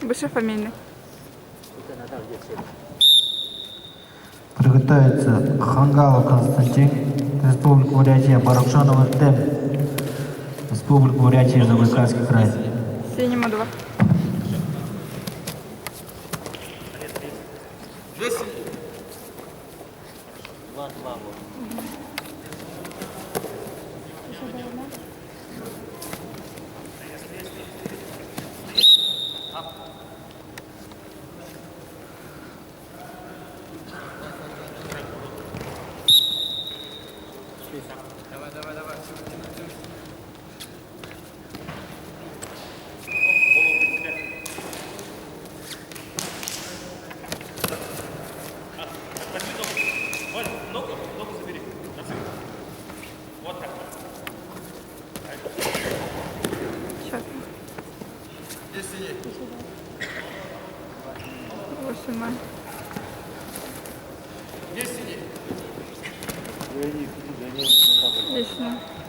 Вышефамильный. Приготовится Хангалов Константин, Республика Бурятия, Баракшанов Артем, Республика Бурятия, Забайкальский край. Синему 2. Сейчас. 8. Есть.